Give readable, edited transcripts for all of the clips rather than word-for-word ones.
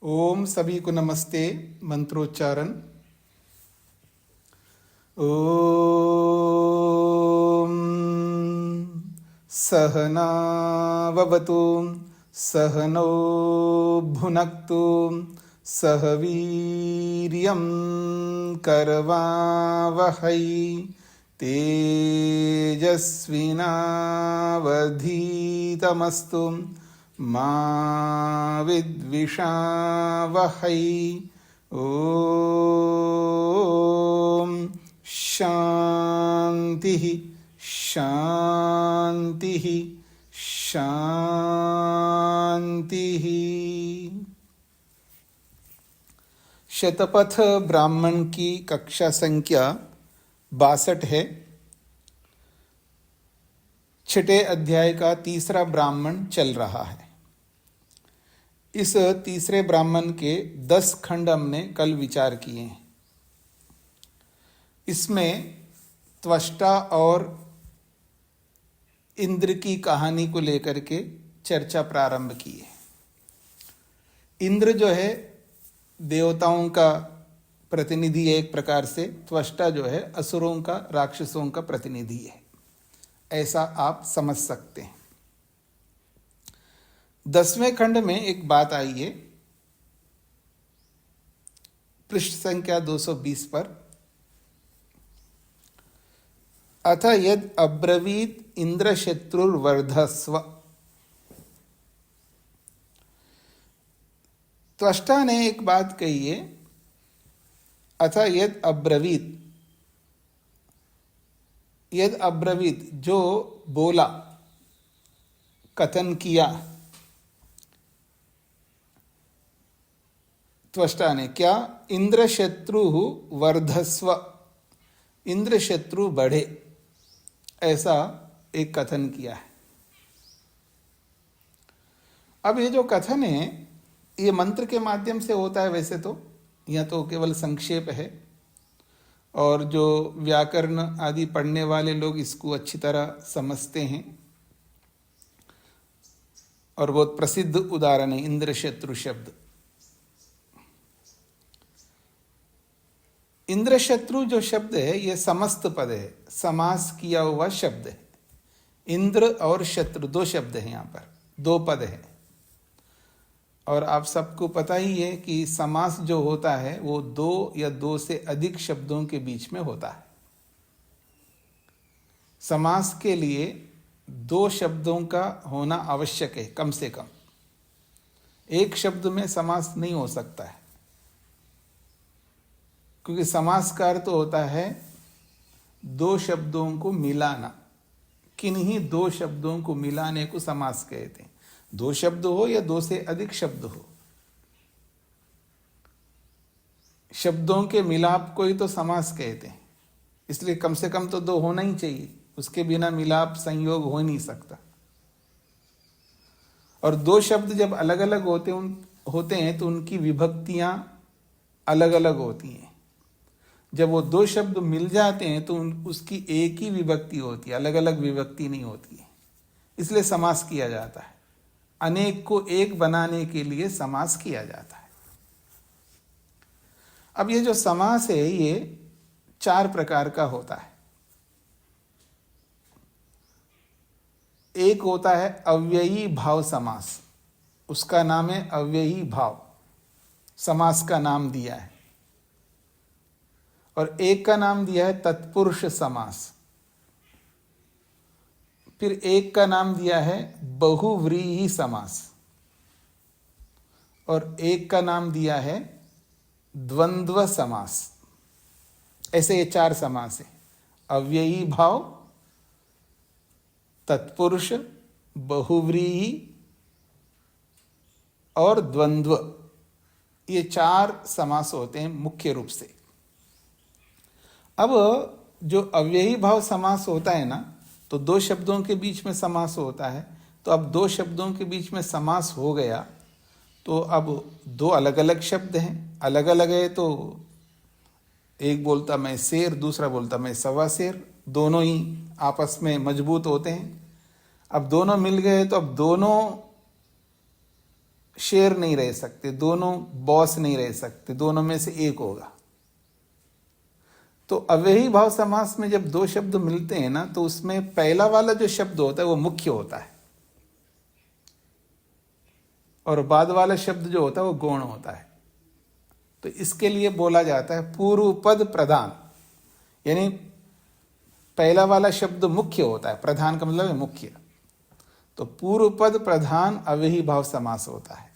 ओम सभी को नमस्ते। मंत्रोच्चारण। ओम सहनाववतु सहनौ भुनक्तु सह वीर्यं करवावहै तेजस्विनावधीतमस्तु मा विद्विषावहै। ओम शांति शांति शांति। शतपथ ब्राह्मण की कक्षा संख्या 62 है। छठे अध्याय का तीसरा ब्राह्मण चल रहा है। इस तीसरे ब्राह्मण के 10 खंड हमने कल विचार किए हैं। इसमें त्वष्टा और इंद्र की कहानी को लेकर के चर्चा प्रारंभ की है। इंद्र जो है देवताओं का प्रतिनिधि है एक प्रकार से, त्वष्टा जो है असुरों का, राक्षसों का प्रतिनिधि है, ऐसा आप समझ सकते हैं। 10वें खंड में एक बात आई है, पृष्ठ संख्या 220 पर। अथ यद अब्रवीत इंद्र शत्रुर्वर्धस्व। त्वष्टा ने एक बात कही है, अथ यद अब्रवीत, यद अब्रवीत जो बोला, कथन किया त्वष्टा ने, क्या? इंद्र शत्रु वर्धस्व, इंद्र शत्रु बढ़े, ऐसा एक कथन किया है। अब ये जो कथन है ये मंत्र के माध्यम से होता है वैसे तो, यह तो केवल संक्षेप है और जो व्याकरण आदि पढ़ने वाले लोग इसको अच्छी तरह समझते हैं और बहुत प्रसिद्ध उदाहरण है इंद्र शत्रु शब्द। इंद्र शत्रु जो शब्द है ये समस्त पद है, समास किया हुआ शब्द है। इंद्र और शत्रु दो शब्द हैं, यहाँ पर दो पद है। और आप सबको पता ही है कि समास जो होता है वो दो या दो से अधिक शब्दों के बीच में होता है। समास के लिए दो शब्दों का होना आवश्यक है, कम से कम। एक शब्द में समास नहीं हो सकता है, क्योंकि समास का अर्थ होता है दो शब्दों को मिलाना। किन्हीं दो शब्दों को मिलाने को समास कहते हैं। दो शब्द हो या दो से अधिक शब्द हो, शब्दों के मिलाप को ही तो समास कहते हैं। इसलिए कम से कम तो दो होना ही चाहिए, उसके बिना मिलाप संयोग हो नहीं सकता। और दो शब्द जब अलग अलग होते हैं तो उनकी विभक्तियां अलग अलग होती हैं। जब वो दो शब्द मिल जाते हैं तो उसकी एक ही विभक्ति होती है, अलग अलग विभक्ति नहीं होती है। इसलिए समास किया जाता है। अनेक को एक बनाने के लिए समास किया जाता है। अब ये जो समास है ये 4 प्रकार का होता है। एक होता है अव्ययी भाव समास, उसका नाम है अव्ययी भाव, समास का नाम दिया है। और एक का नाम दिया है तत्पुरुष समास। फिर एक का नाम दिया है बहुव्रीहि समास। और एक का नाम दिया है द्वंद्व समास। ऐसे ये 4 समास है, अव्ययी भाव, तत्पुरुष, बहुव्रीहि और द्वंद्व। ये 4 समास होते हैं मुख्य रूप से। अब जो अव्ययी भाव समास होता है ना, तो दो शब्दों के बीच में समास होता है। तो अब दो शब्दों के बीच में समास हो गया तो अब दो अलग अलग शब्द हैं, अलग अलग है तो एक बोलता मैं शेर, दूसरा बोलता मैं सवा शेर, दोनों ही आपस में मजबूत होते हैं। अब दोनों मिल गए तो अब दोनों शेर नहीं रह सकते, दोनों बॉस नहीं रह सकते, दोनों में से एक होगा। तो अव्ययी भाव समास में जब दो शब्द मिलते हैं ना, तो उसमें पहला वाला जो शब्द होता है वो मुख्य होता है, और बाद वाला शब्द जो होता है वो गौण होता है। तो इसके लिए बोला जाता है पूर्व पद प्रधान, यानी पहला वाला शब्द मुख्य होता है, प्रधान का मतलब है मुख्य। तो पूर्व पद प्रधान अव्ययी भाव समास होता है।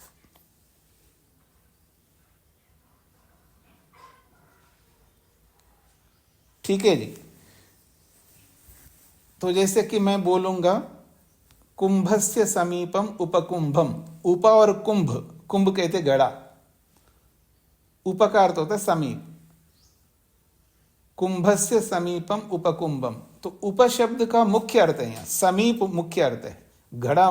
ठीक है जी। तो जैसे कि मैं बोलूंगा कुंभस्य समीपम उपकुंभम, उप और कुंभ, कुंभ कहते गड़ा, उप का अर्थ होता है समीप, कुंभस्य समीपम उपकुंभम। तो उप शब्द का मुख्य अर्थ है, यहाँ समीप मुख्य अर्थ है, घड़ा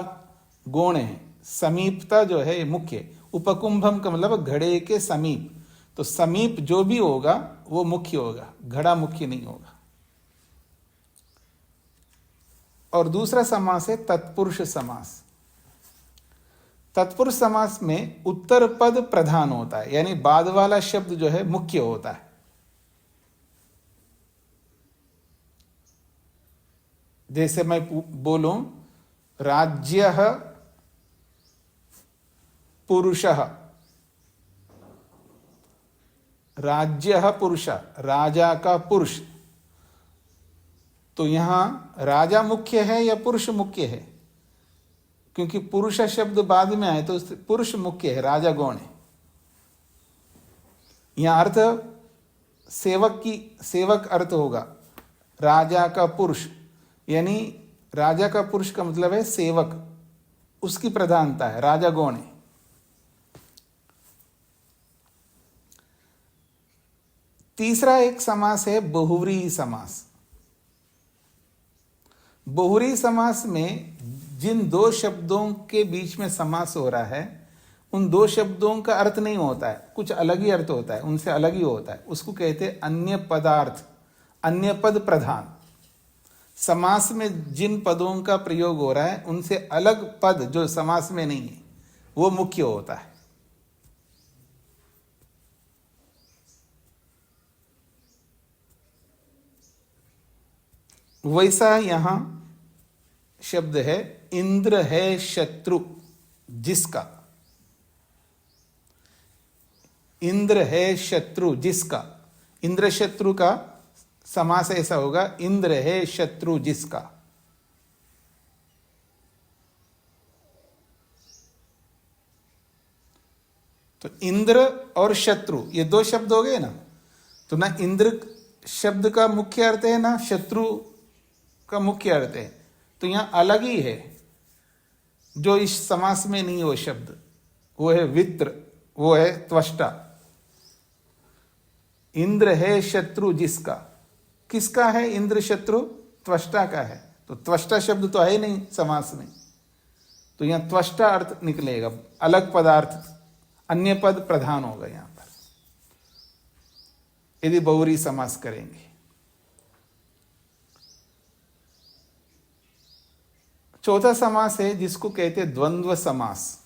गौण है, समीपता जो है मुख्य, उपकुंभम का मतलब घड़े के समीप। तो समीप जो भी होगा वो मुख्य होगा, घड़ा मुख्य नहीं होगा। और दूसरा समास है तत्पुरुष समास। तत्पुरुष समास में उत्तर पद प्रधान होता है, यानी बाद वाला शब्द जो है मुख्य होता है। जैसे मैं बोलूं राज्यः पुरुषः, राज्यः पुरुष, राजा का पुरुष। तो यहां राजा मुख्य है या पुरुष मुख्य है? क्योंकि पुरुष शब्द बाद में आए तो पुरुष मुख्य है, राजा गौण है। यहां अर्थ सेवक अर्थ होगा, राजा का पुरुष, यानी राजा का पुरुष का मतलब है सेवक, उसकी प्रधानता है, राजा गौण है। तीसरा एक समास है बहुव्रीहि समास। बहुव्रीहि समास में जिन दो शब्दों के बीच में समास हो रहा है, उन दो शब्दों का अर्थ नहीं होता है, कुछ अलग ही अर्थ होता है, उनसे अलग ही होता है। उसको कहते हैं अन्य पदार्थ, अन्य पद प्रधान। समास में जिन पदों का प्रयोग हो रहा है उनसे अलग पद जो समास में नहीं है वो मुख्य होता है। वैसा यहां शब्द है इंद्र है शत्रु जिसका, इंद्र है शत्रु जिसका। इंद्र शत्रु का समास ऐसा होगा, इंद्र है शत्रु जिसका। तो इंद्र और शत्रु ये दो शब्द हो गए ना, तो ना इंद्र शब्द का मुख्य अर्थ है ना शत्रु का मुख्य अर्थ है। तो यहां अलग ही है जो इस समास में नहीं हो शब्द, वो है वित्र, वो है त्वष्टा। इंद्र है शत्रु जिसका, किसका है इंद्र शत्रु? त्वष्टा का है। तो त्वष्टा शब्द तो है नहीं समास में, तो यहां त्वष्टा अर्थ निकलेगा, अलग पदार्थ, अन्य पद प्रधान होगा यहां पर यदि बहुव्रीहि समास करेंगे। चौथा समास है जिसको कहते हैं द्वंद्व समास।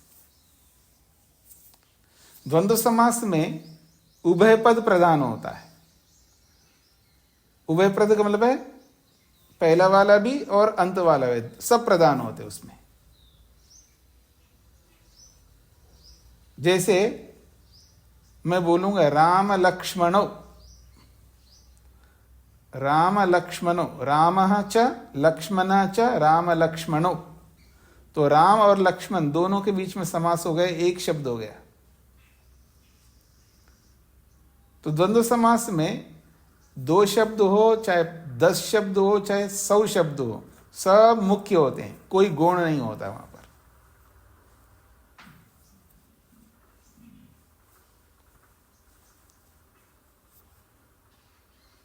द्वंद्व समास में उभय पद प्रधान होता है। उभय पद का मतलब है पहला वाला भी और अंत वाला भी, सब प्रधान होते उसमें। जैसे मैं बोलूंगा राम लक्ष्मणो, राम लक्ष्मणो, रामः च लक्ष्मणः च राम लक्ष्मणो। तो राम और लक्ष्मण दोनों के बीच में समास हो गए, एक शब्द हो गया। तो द्वंद्व समास में दो शब्द हो, चाहे 10 शब्द हो, चाहे 100 शब्द हो, सब मुख्य होते हैं, कोई गौण नहीं होता वहां पर।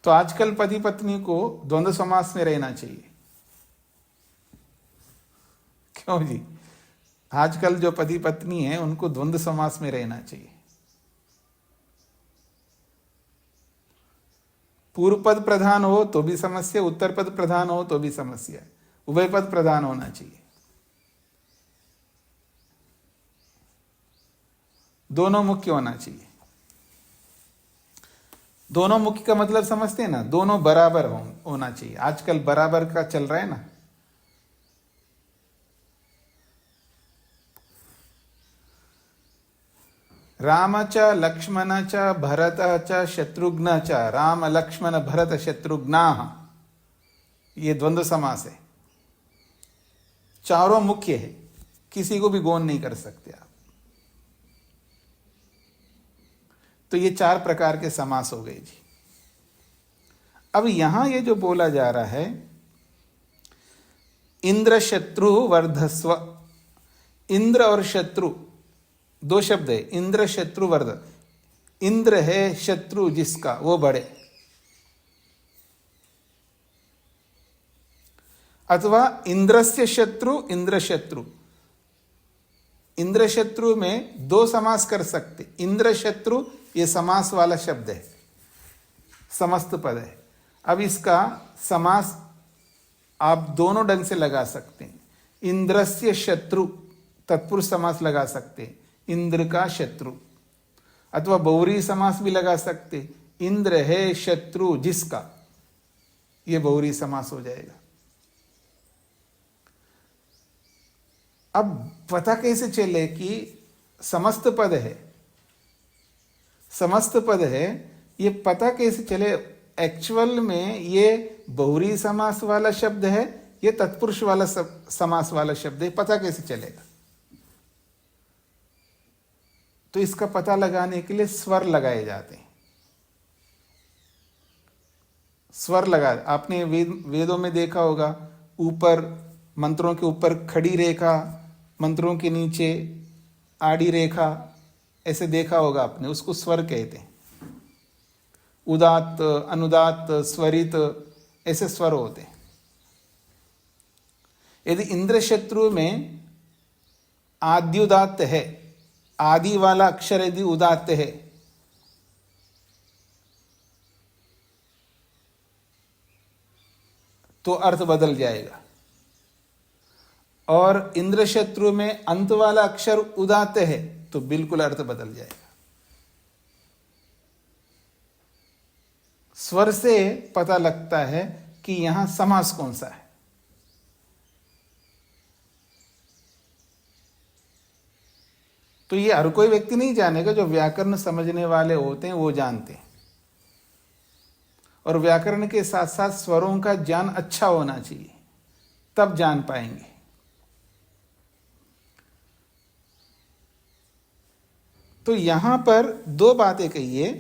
तो आजकल पति पत्नी को द्वंद्व समास में रहना चाहिए। क्यों जी? आजकल जो पति पत्नी है उनको द्वंद्व समास में रहना चाहिए। पूर्व पद प्रधान हो तो भी समस्या, उत्तर पद प्रधान हो तो भी समस्या, उभय पद प्रधान होना चाहिए। दोनों मुख्य होना चाहिए। दोनों मुख्य का मतलब समझते हैं ना, दोनों बराबर होना चाहिए। आजकल बराबर का चल रहा है ना। राम च लक्ष्मण च भरत च शत्रुघ्न च राम लक्ष्मण भरत शत्रुघ्ना, ये द्वंद्व समास है। चारों मुख्य है, किसी को भी गौण नहीं कर सकते आप। तो ये 4 प्रकार के समास हो गए जी। अब यहां ये जो बोला जा रहा है, इंद्र शत्रु वर्धस्व, इंद्र और शत्रु 2 शब्द है, इंद्र शत्रु वर्ध। इंद्र है शत्रु जिसका, वो बढ़े, अथवा इंद्रस्य शत्रु इंद्र शत्रु। इंद्र शत्रु में 2 समास कर सकते। इंद्र शत्रु ये समास वाला शब्द है, समस्त पद है। अब इसका समास आप दोनों ढंग से लगा सकते हैं। इंद्रस्य शत्रु तत्पुरुष समास लगा सकते हैं, इंद्र का शत्रु, अथवा बहुव्रीहि समास भी लगा सकते, इंद्र है शत्रु जिसका, ये बहुव्रीहि समास हो जाएगा। अब पता कैसे चले कि समस्त पद है, समस्त पद है, ये पता कैसे चले एक्चुअल में ये बहुव्रीहि समास वाला शब्द है, ये तत्पुरुष वाला समास वाला शब्द है, पता कैसे चलेगा? तो इसका पता लगाने के लिए स्वर लगाए जाते हैं। स्वर लगा, आपने वेदों में देखा होगा, ऊपर मंत्रों के ऊपर खड़ी रेखा, मंत्रों के नीचे आड़ी रेखा, ऐसे देखा होगा आपने, उसको स्वर कहते हैं। उदात्त, अनुदात्त, स्वरित, ऐसे स्वर होते हैं। यदि इंद्र शत्रु में आद्युदात्त है, आदि वाला अक्षर यदि उदात्त है, तो अर्थ बदल जाएगा। और इंद्र शत्रु में अंत वाला अक्षर उदात्त है, तो बिल्कुल अर्थ बदल जाएगा। स्वर से पता लगता है कि यहां समास कौन सा है। तो ये हर कोई व्यक्ति नहीं जानेगा, जो व्याकरण समझने वाले होते हैं वो जानते हैं। और व्याकरण के साथ साथ स्वरों का ज्ञान अच्छा होना चाहिए, तब जान पाएंगे। तो यहां पर 2 बातें कही है।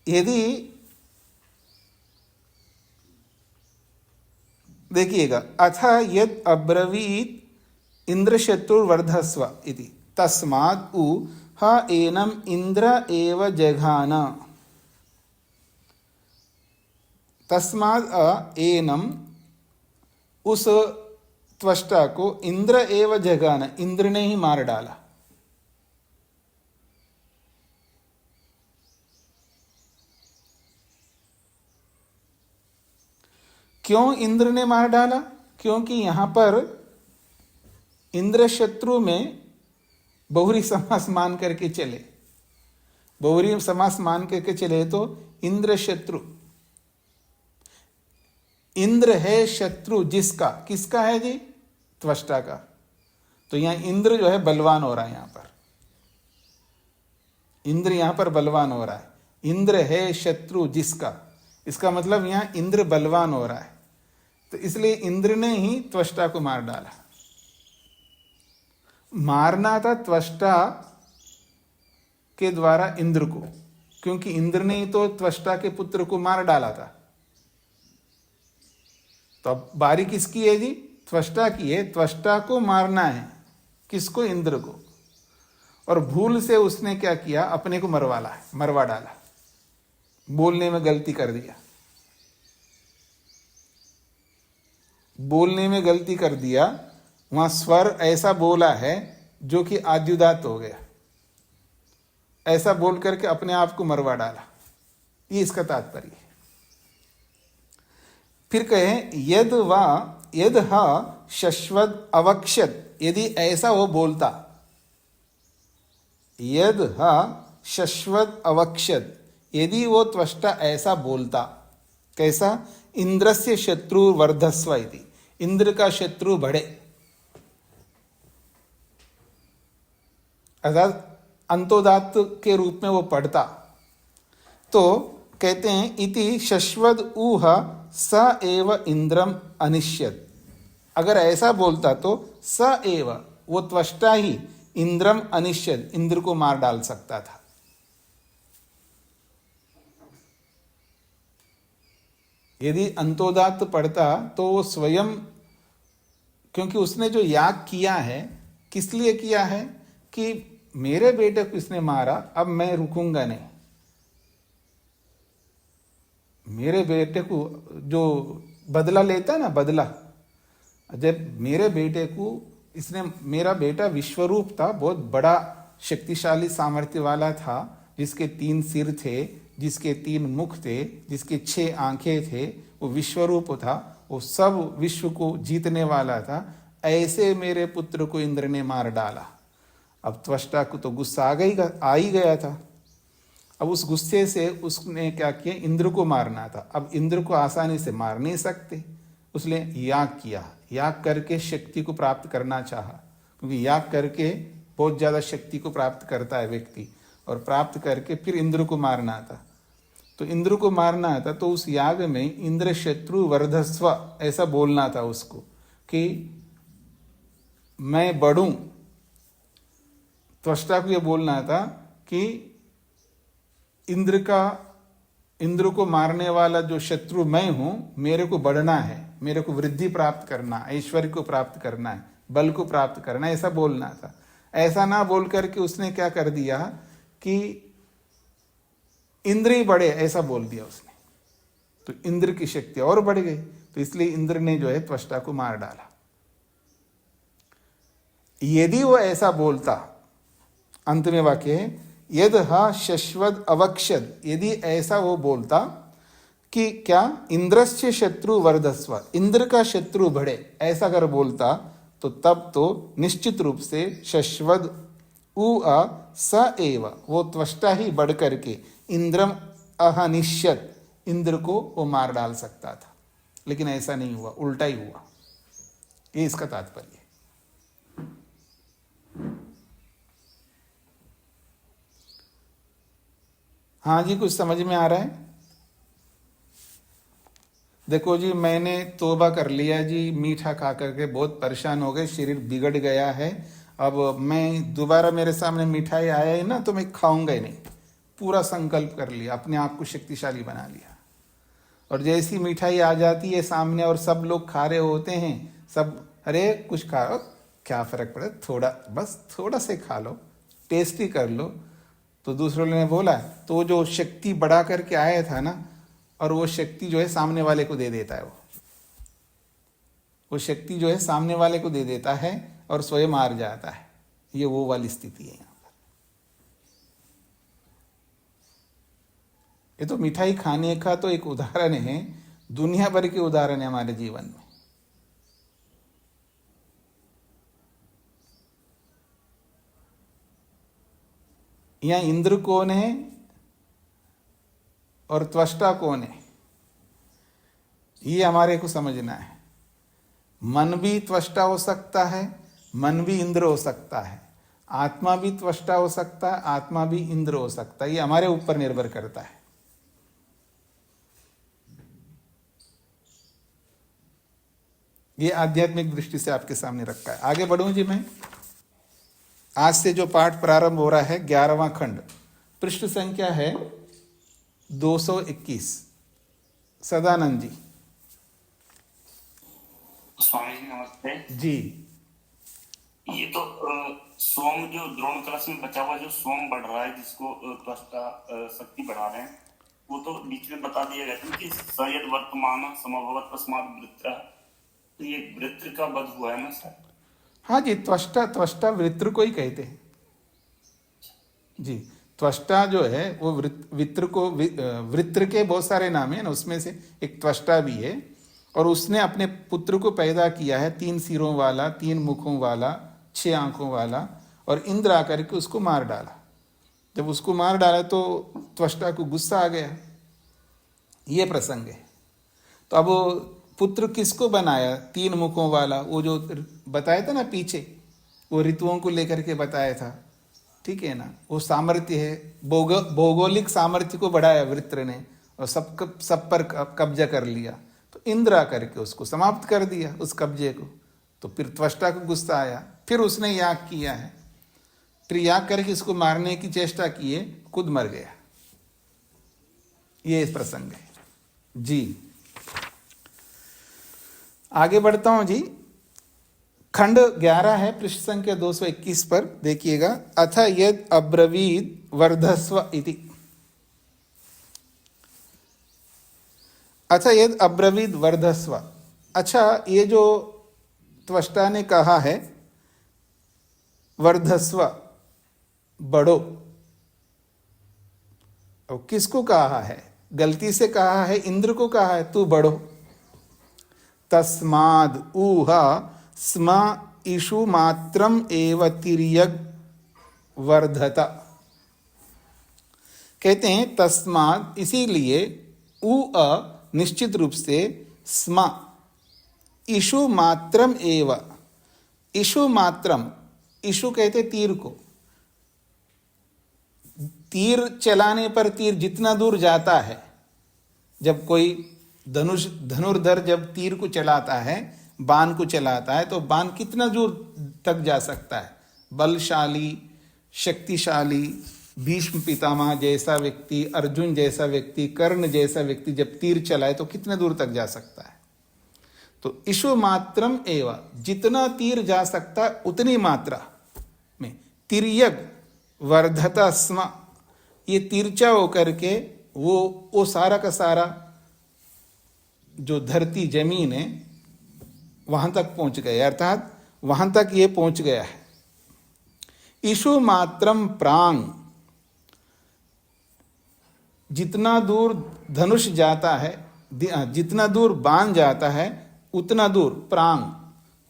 यदि देखिएगा, अथ यद अब्रवीत इंद्रशत्रुर्वर्धस्व इति तस्माद् उ ह एनम इंद्र एव जघान। तस्माद् एनम, उस त्वष्टा को इंद्र एव जघान, इंद्र ने ही मार डाला। क्यों इंद्र ने मार डाला? क्योंकि यहां पर इंद्र शत्रु में बहुव्रीहि समास मान करके चले, बहुव्रीहि समास मान करके चले तो इंद्र शत्रु, इंद्र है शत्रु जिसका, किसका है जी? त्वष्टा का। तो यहां इंद्र जो है बलवान हो रहा है, यहां पर इंद्र यहां पर बलवान हो रहा है। इंद्र है शत्रु जिसका, इसका मतलब यहां इंद्र बलवान हो रहा है। तो इसलिए इंद्र ने ही त्वष्टा को मार डाला। मारना था त्वष्टा के द्वारा इंद्र को, क्योंकि इंद्र ने ही तो त्वष्टा के पुत्र को मार डाला था। तो अब बारी किसकी है जी? त्वष्टा की है। त्वष्टा को मारना है, किसको? इंद्र को। और भूल से उसने क्या किया? अपने को मरवा डाला, बोलने में गलती कर दिया। बोलने में गलती कर दिया, वहां स्वर ऐसा बोला है जो कि आद्युदात हो गया, ऐसा बोल करके अपने आप को मरवा डाला। ये इसका तात्पर्य है। फिर कहें यद वा यद हा शश्वत अवक्षत, यदि ऐसा वो बोलता, यद हा शश्वत अवक्षत, यदि वो त्वष्टा ऐसा बोलता, कैसा? इंद्रस्य शत्रु वर्धस्व इति, इंद्र का शत्रु बढ़े, अर्थात अंतोदात्त के रूप में वो पढ़ता, तो कहते हैं इति शश्वद ऊह स एव इंद्रम अनिश्यत। अगर ऐसा बोलता तो स एव, वो त्वष्टा ही इंद्रम अनिश्यत, इंद्र को मार डाल सकता था। यदि अंतोदात्त पढ़ता तो वो स्वयं, क्योंकि उसने जो याग किया है किस लिए किया है कि मेरे बेटे को इसने मारा, अब मैं रुकूंगा नहीं, मेरे बेटे को जो बदला लेता है ना, बदला, जब मेरे बेटे को इसने, मेरा बेटा विश्वरूप था, बहुत बड़ा शक्तिशाली सामर्थ्य वाला था, जिसके 3 सिर थे, जिसके 3 मुख थे, जिसके 6 आंखें थे, वो विश्वरूप था, वो सब विश्व को जीतने वाला था, ऐसे मेरे पुत्र को इंद्र ने मार डाला। अब त्वष्टा को तो गुस्सा आ ही गया था। अब उस गुस्से से उसने क्या किया, इंद्र को मारना था। अब इंद्र को आसानी से मार नहीं सकते, उसने याग किया, याग करके शक्ति को प्राप्त करना चाहा, क्योंकि याग करके बहुत ज़्यादा शक्ति को प्राप्त करता है व्यक्ति, और प्राप्त करके फिर इंद्र को मारना था। तो इंद्र को मारना था तो उस याग में इंद्र शत्रु वर्धस्व ऐसा बोलना था उसको कि मैं बढ़ूं। त्वष्टा को यह बोलना था कि इंद्र को मारने वाला जो शत्रु मैं हूं, मेरे को बढ़ना है, मेरे को वृद्धि प्राप्त करना, ऐश्वर्य को प्राप्त करना है, बल को प्राप्त करना है, ऐसा बोलना था। ऐसा ना बोल करके उसने क्या कर दिया कि इंद्र ही बढ़े, ऐसा बोल दिया उसने, तो इंद्र की शक्ति और बढ़ गई। तो इसलिए इंद्र ने जो है त्वष्टा को मार डाला। यदि वो ऐसा बोलता, अंत में वाक्य है यद हा शश्वद अवक्षद, यदि ऐसा वो बोलता कि क्या इंद्रस्य शत्रु वर्धस्व, इंद्र का शत्रु बढ़े, ऐसा अगर बोलता तो तब तो निश्चित रूप से शश्वद उ अ स एव, वो त्वष्टा ही बढ़ करके इंद्रम अहनिश्यत, इंद्र को वो मार डाल सकता था। लेकिन ऐसा नहीं हुआ, उल्टा ही हुआ। ये इसका तात्पर्य है। हाँ जी, कुछ समझ में आ रहा है? देखो जी, मैंने तौबा कर लिया जी, मीठा खा करके बहुत परेशान हो गए, शरीर बिगड़ गया है, अब मैं दोबारा मेरे सामने मिठाई आया है ना तो मैं खाऊंगा ही नहीं, पूरा संकल्प कर लिया, अपने आप को शक्तिशाली बना लिया। और जैसी मिठाई आ जाती है सामने और सब लोग खा रहे होते हैं, सब अरे कुछ खा लो, क्या फर्क पड़े, थोड़ा, बस थोड़ा से खा लो, टेस्टी कर लो। तो दूसरों ने बोला, तो जो शक्ति बढ़ा करके आया था ना, और वो शक्ति जो है सामने वाले को दे देता है, वो शक्ति जो है सामने वाले को दे देता है और स्वयं हार जाता है। ये वो वाली स्थिति है यहाँ पर। ये तो मिठाई खाने का तो एक उदाहरण है, दुनिया भर के उदाहरण है हमारे जीवन में। यहाँ इंद्र कौन है और त्वष्टा कौन है, ये हमारे को समझना है। मन भी त्वष्टा हो सकता है, मन भी इंद्र हो सकता है, आत्मा भी त्वष्टा हो सकता है, आत्मा भी इंद्र हो सकता है। ये हमारे ऊपर निर्भर करता है। ये आध्यात्मिक दृष्टि से आपके सामने रखा है। आगे बढ़ूं जी मैं। आज से जो पाठ प्रारंभ हो रहा है 11वां खंड, पृष्ठ संख्या है 221। सदानंद जी। स्वामी जी नमस्ते जी। ये तो सोम जो द्रोण कलश में बचा हुआ जो सोम बढ़ रहा है, जिसको त्वष्टा शक्ति बढ़ा रहे हैं, वो तो बीच में बता दिया गया था कि सयद वर्तमान समभवत तस्मात् वृत्र, तो ये वृत्र का वध हुआ है ना सर? हाँ जी, त्वष्टा वृत्र को ही कहते हैं जी। त्वष्टा जो है वो वृत्र के बहुत सारे नाम है ना, उसमें से एक त्वष्टा भी है। और उसने अपने पुत्र को पैदा किया है 3 सिरों वाला, 3 मुखों वाला, 6 आंखों वाला, और इंद्र आकर के उसको मार डाला। जब उसको मार डाला तो त्वष्टा को गुस्सा आ गया। ये प्रसंग है। तो अब वो पुत्र किसको बनाया? 3 मुखों वाला, वो जो बताया था ना पीछे, वो ऋतुओं को लेकर के बताया था, ठीक है ना। वो सामर्थ्य है, भौगोलिक सामर्थ्य को बढ़ाया वृत्र ने और सब पर कब्जा कर लिया। तो इंद्र आकर के उसको समाप्त कर दिया, उस कब्जे को। तो फिर त्वष्टा को गुस्सा आया, फिर उसने याग किया है, फिर याग करके इसको मारने की चेष्टा की है, खुद मर गया। ये प्रसंग है जी। आगे बढ़ता हूं जी। खंड 11 है, पृष्ठ संख्या 221 पर देखिएगा। अथ यद अब्रवीद वर्धस्व इति। अथ यद अब्रवीद वर्धस्व। अच्छा, ये जो त्वष्टा ने कहा है वर्धस्व, बढ़ो, और किसको कहा है? गलती से कहा है, इंद्र को कहा है तू बढ़ो। तस्माद ऊह स्म इषु मात्रम एव तिर्यग वर्धता। कहते हैं तस्माद, इसीलिए, उ निश्चित रूप से, स्म इषु मात्रम एव। इषु मात्रम, इषु कहते तीर को। तीर चलाने पर तीर जितना दूर जाता है, जब कोई धनुर्धर जब तीर को चलाता है, बाण को चलाता है, तो बाण कितना दूर तक जा सकता है? बलशाली, शक्तिशाली भीष्म पितामह जैसा व्यक्ति, अर्जुन जैसा व्यक्ति, कर्ण जैसा व्यक्ति जब तीर चलाए तो कितने दूर तक जा सकता है? तो इषु मात्रम एव, जितना तीर जा सकता है उतनी मात्रा में तिर्यग वर्धता स्म। ये तिरछा होकर के वो सारा का सारा जो धरती जमीन है वहां तक पहुंच गए, अर्थात वहां तक ये पहुंच गया है। इषु मात्रम प्रांग, जितना दूर धनुष जाता है, जितना दूर बाण जाता है उतना दूर प्रांग,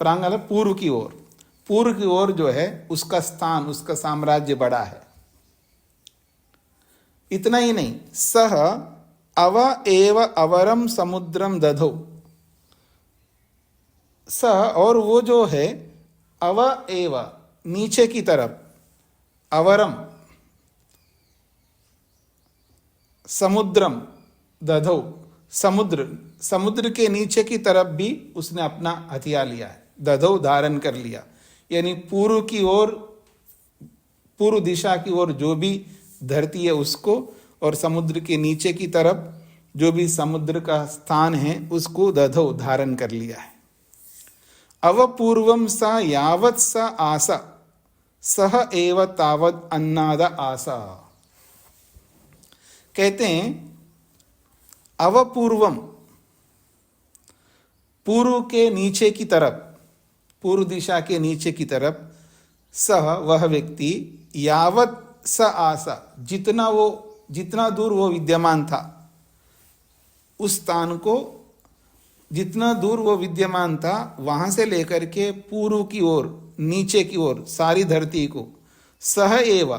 प्रांग मतलब पूर्व की ओर, पूर्व की ओर जो है उसका स्थान, उसका साम्राज्य बड़ा है। इतना ही नहीं, सह अव एव अवरम समुद्रम दधो। स, और वो जो है, अव एव, नीचे की तरफ, अवरम समुद्रम दधो, समुद्र, समुद्र के नीचे की तरफ भी उसने अपना हथियार लिया है, दधो धारण कर लिया। यानी पूर्व की ओर, पूर्व दिशा की ओर जो भी धरती है उसको, और समुद्र के नीचे की तरफ जो भी समुद्र का स्थान है उसको दधो धारण कर लिया है। अवपूर्वम सा यावत स आसा सह एव तावत अन्नाद आसा। कहते हैं अवपूर्वम, पूर्व के नीचे की तरफ, पूर्व दिशा के नीचे की तरफ, सह वह व्यक्ति, यावत स आसा, जितना दूर वो विद्यमान था, उस स्थान को, जितना दूर वो विद्यमान था वहां से लेकर के पूर्व की ओर, नीचे की ओर सारी धरती को, सह एव,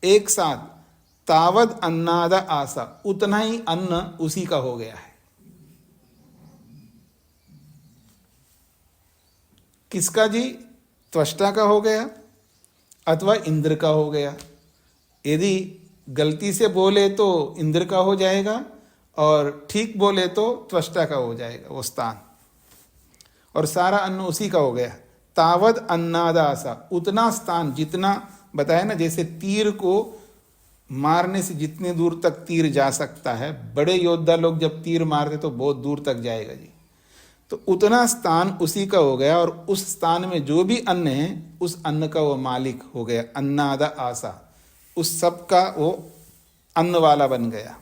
एक साथ, तावद अन्नाद आसा, उतना ही अन्न उसी का हो गया है। किसका जी? त्वष्टा का हो गया अथवा इंद्र का हो गया। यदि गलती से बोले तो इंद्र का हो जाएगा, और ठीक बोले तो त्वष्टा का हो जाएगा वो स्थान, और सारा अन्न उसी का हो गया। तावद अन्नादासा, उतना स्थान, जितना बताया ना, जैसे तीर को मारने से जितने दूर तक तीर जा सकता है, बड़े योद्धा लोग जब तीर मारते तो बहुत दूर तक जाएगा जी, तो उतना स्थान उसी का हो गया, और उस स्थान में जो भी अन्न है उस अन्न का वो मालिक हो गया। अन्नादा आसा, उस सब का वो अन्न वाला बन गया।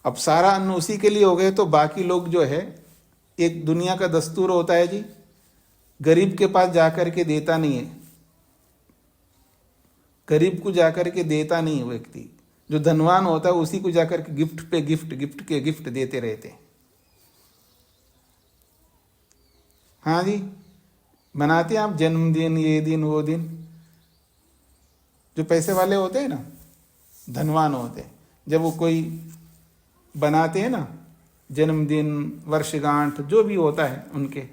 अब सारा अन्न उसी के लिए हो गए, तो बाकी लोग जो है, एक दुनिया का दस्तूर होता है जी, गरीब के पास जाकर के देता नहीं है, गरीब को जाकर के देता नहीं है व्यक्ति। जो धनवान होता है उसी को जाकर के गिफ्ट पे गिफ्ट, गिफ्ट के गिफ्ट देते रहते हैं। हाँ जी, मनाते हैं आप जन्मदिन, ये दिन वो दिन, जो पैसे वाले होते हैं ना, धनवान होते हैं, जब वो कोई बनाते हैं ना, जन्मदिन, वर्षगांठ, जो भी होता है उनके,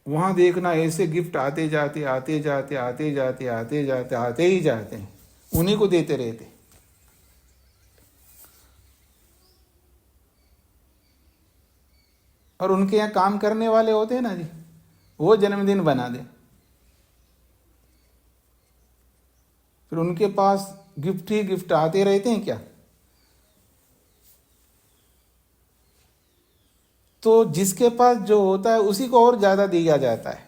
वहां देखना ऐसे गिफ्ट आते जाते आते जाते आते जाते आते जाते आते ही जाते हैं, उन्हीं को देते रहते। और उनके यहाँ काम करने वाले होते हैं ना जी, वो जन्मदिन बना दे, फिर उनके पास गिफ्ट ही गिफ्ट आते रहते हैं क्या? तो जिसके पास जो होता है उसी को और ज्यादा दिया जाता है।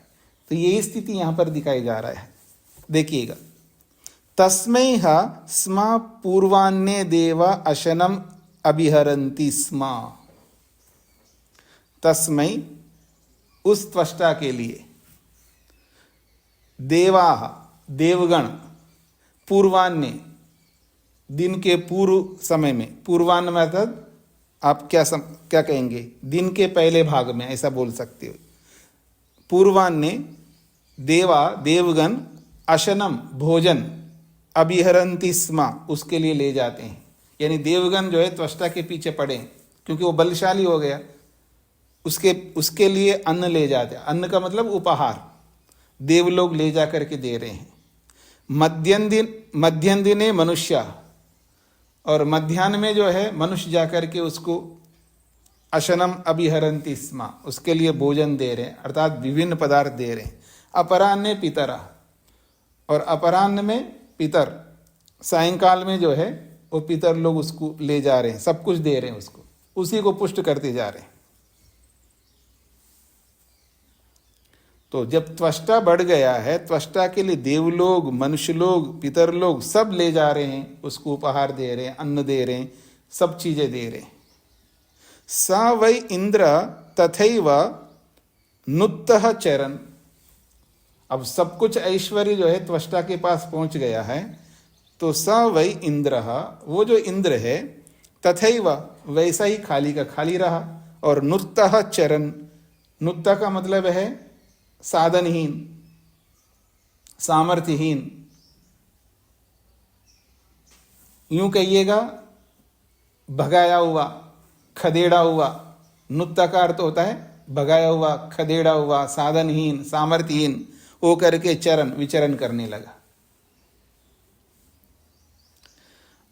तो यही स्थिति यहां पर दिखाई जा रहा है। देखिएगा, तस्मै ह स्म पूर्वान्ये देवा अशनम अभिहरन्ति स्म। तस्मै, उस त्वष्टा के लिए, देवा, देवगण, पूर्वान्य, दिन के पूर्व समय में, पूर्वान्य मतलब आप क्या कहेंगे, दिन के पहले भाग में, ऐसा बोल सकते हो। पूर्वान्य, देवा, देवगण, अशनम, भोजन, अभिहरन्ति स्म, उसके लिए ले जाते हैं। यानी देवगण जो है त्वष्टा के पीछे पड़े, क्योंकि वो बलशाली हो गया, उसके लिए अन्न ले जाते हैं। अन्न का मतलब उपहार, देवलोग ले जा करके दे रहे हैं। मध्यम दिने मनुष्य, और मध्याह्न में जो है मनुष्य जाकर के उसको अशनम अभिहरन्ति स्म, उसके लिए भोजन दे रहे हैं, अर्थात विभिन्न पदार्थ दे रहे हैं। अपराह्ने पितरा, और अपराह्न में पितर, सायंकाल में जो है वो पितर लोग उसको ले जा रहे हैं, सब कुछ दे रहे हैं उसको, उसी को पुष्ट करते जा रहे हैं। तो जब त्वष्टा बढ़ गया है, त्वष्टा के लिए देवलोग, मनुष्य लोग, पितर लोग सब ले जा रहे हैं, उसको उपहार दे रहे हैं, अन्न दे रहे हैं, सब चीजें दे रहे हैं। सा वै इंद्र तथैव नुत्तः चरन्। अब सब कुछ ऐश्वर्य जो है त्वष्टा के पास पहुंच गया है, तो स वै इंद्र, वो जो इंद्र है, तथैव, वैसा ही खाली का खाली रहा, और नुत्तः चरन्, नुत्तः का मतलब है साधनहीन, सामर्थ्यहीन, यूं कहिएगा भगाया हुआ, खदेड़ा हुआ। नुत्ता का अर्थ होता है भगाया हुआ, खदेड़ा हुआ, साधनहीन, सामर्थ्यहीन हो करके चरण, विचरण करने लगा।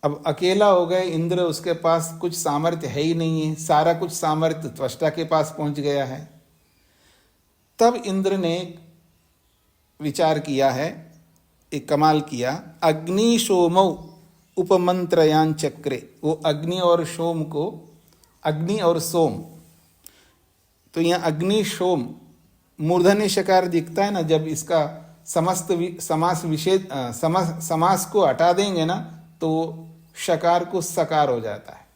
अब अकेला हो गए इंद्र, उसके पास कुछ सामर्थ्य है ही नहीं है, सारा कुछ सामर्थ्य त्वष्टा के पास पहुंच गया है। तब इंद्र ने विचार किया है, एक कमाल किया। अग्नि सोमौ उपमंत्रयान चक्रे, वो अग्नि और सोम को, अग्नि और सोम, तो यहाँ अग्नि सोम मूर्धन्य शकार दिखता है ना, जब इसका समस्त समास को हटा देंगे ना तो शकार को सकार हो जाता है।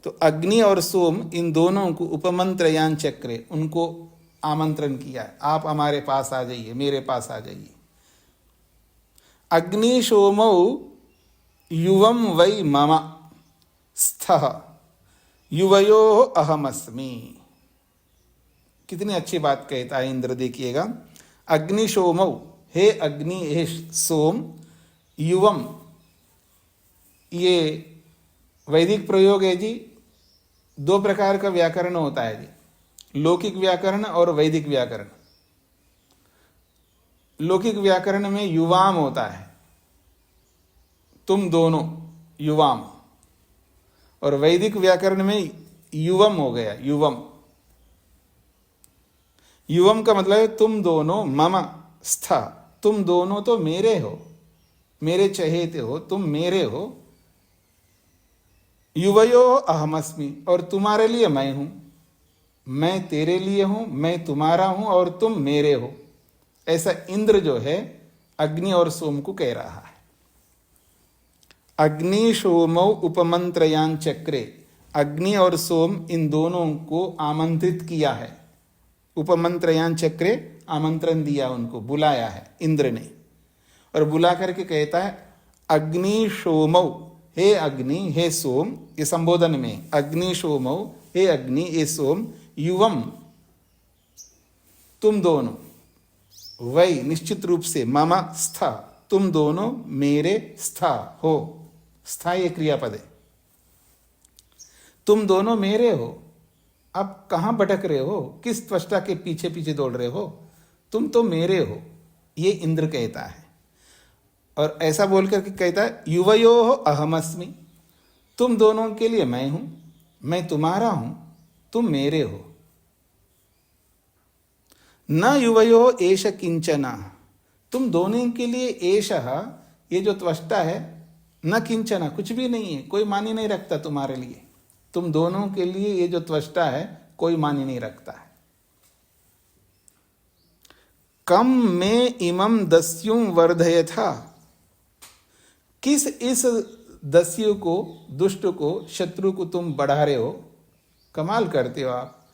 तो अग्नि और सोम, इन दोनों को उपमंत्रयान चक्रे, उनको आमंत्रण किया है, आप हमारे पास आ जाइए, मेरे पास आ जाइए। अग्नि सोमौ युवम वै मम स्थः युवयो अहमस्मि। कितनी अच्छी बात कहता है इंद्र, देखिएगा। अग्नि सोमौ, हे अग्नि, हे सोम, युवम, ये वैदिक प्रयोग है जी। दो प्रकार का व्याकरण होता है जी, लौकिक व्याकरण और वैदिक व्याकरण। लौकिक व्याकरण में युवाम होता है, तुम दोनों, युवाम, और वैदिक व्याकरण में युवम हो गया, युवम। युवम का मतलब है तुम दोनों, मम स्थ, तुम दोनों तो मेरे हो, मेरे चहेते हो, तुम मेरे हो। युवयो अहमस्मि, और तुम्हारे लिए मैं हूं, मैं तेरे लिए हूं, मैं तुम्हारा हूं और तुम मेरे हो। ऐसा इंद्र जो है अग्नि और सोम को कह रहा है। अग्नि सोमौ उपमंत्रयान चक्रे, अग्नि और सोम इन दोनों को आमंत्रित किया है। उपमंत्रयान चक्रे, आमंत्रण दिया, उनको बुलाया है इंद्र ने। और बुला करके कहता है अग्नि सोमौ, हे अग्नि, हे सोम, ये संबोधन में, अग्नि सोमौ, हे अग्नि, हे सोम, युवम, तुम दोनों, वै निश्चित रूप से, मम स्थ, तुम दोनों मेरे स्था हो। स्था ये क्रियापद है। तुम दोनों मेरे हो। अब कहां भटक रहे हो, किस त्वष्टा के पीछे पीछे दौड़ रहे हो, तुम तो मेरे हो, ये इंद्र कहता है। और ऐसा बोलकर के कहता है युवयो अहमस्मि, तुम दोनों के लिए मैं हूं, मैं तुम्हारा हूं, तुम मेरे हो। न युवयो एष किंचना, तुम दोनों के लिए एष, ये जो त्वष्टा है, न किंचना, कुछ भी नहीं है, कोई मानी नहीं रखता तुम्हारे लिए। तुम दोनों के लिए ये जो त्वष्टा है कोई मानी नहीं रखता है। कम में इमं दस्युं वर्धयथा, किस इस दस्यु को, दुष्ट को, शत्रु को तुम बढ़ा रहे हो। कमाल करते हो आप,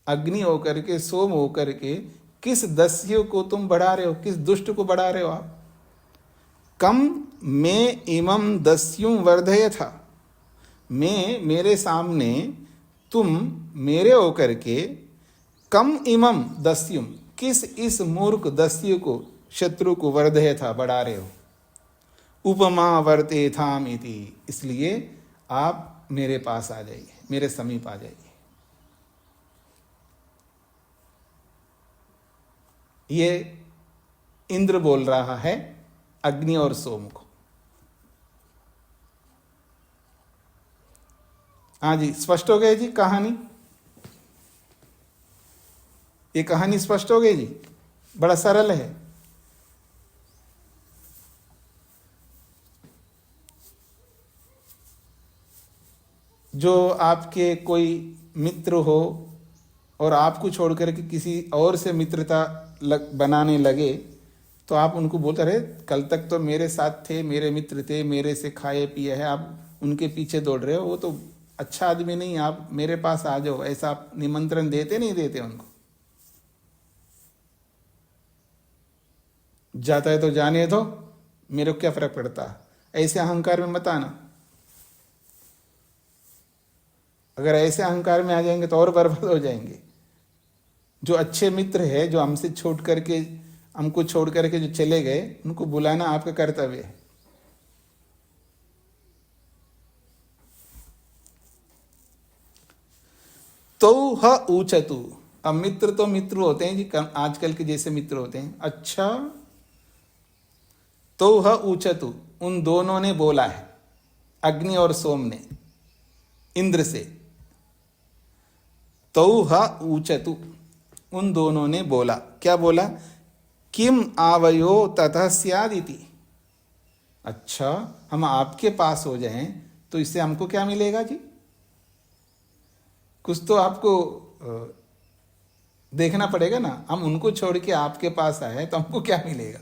अग्नि होकर के, सोम होकर के, किस दस्यु को तुम बढ़ा रहे हो, किस दुष्ट को बढ़ा रहे हो आप। कम में इमं दस्युं वर्धयथा, मैं, मेरे सामने, तुम मेरे होकर के, कम इमं दस्युम, किस इस मूर्ख दस्यु को, शत्रु को, वर्धयथा, बढ़ा रहे हो। उपमा वर्तेथाम इति, इसलिए आप मेरे पास आ जाइए, मेरे समीप आ जाइए। ये इंद्र बोल रहा है अग्नि और सोम को। हाँ जी, स्पष्ट हो गई जी कहानी। ये कहानी स्पष्ट हो गई जी, बड़ा सरल है। जो आपके कोई मित्र हो और आपको छोड़कर के किसी और से मित्रता बनाने लगे, तो आप उनको बोलते रहे, कल तक तो मेरे साथ थे, मेरे मित्र थे, मेरे से खाए पिए है, आप उनके पीछे दौड़ रहे हो, वो तो अच्छा आदमी नहीं, आप मेरे पास आ जाओ, ऐसा आप निमंत्रण देते नहीं देते उनको। जाता है तो जाने दो, मेरे को क्या फर्क पड़ता, ऐसे अहंकार में मत आना। अगर ऐसे अहंकार में आ जाएंगे तो और बर्बाद हो जाएंगे। जो अच्छे मित्र है, जो हमसे हमको छोड़ करके जो चले गए, उनको बुलाना आपका कर्तव्य है। तो ह ऊचतु, अब मित्र तो मित्र होते हैं जी, आजकल के जैसे मित्र होते हैं। अच्छा, तो ह ऊचतु, उन दोनों ने बोला है, अग्नि और सोम ने इंद्र से। तो ह ऊचतु, उन दोनों ने बोला, क्या बोला, किम आवयो ततः स्यादिति, अच्छा हम आपके पास हो जाएं तो इससे हमको क्या मिलेगा जी। कुछ तो आपको देखना पड़ेगा ना, हम उनको छोड़ के आपके पास आए तो हमको क्या मिलेगा।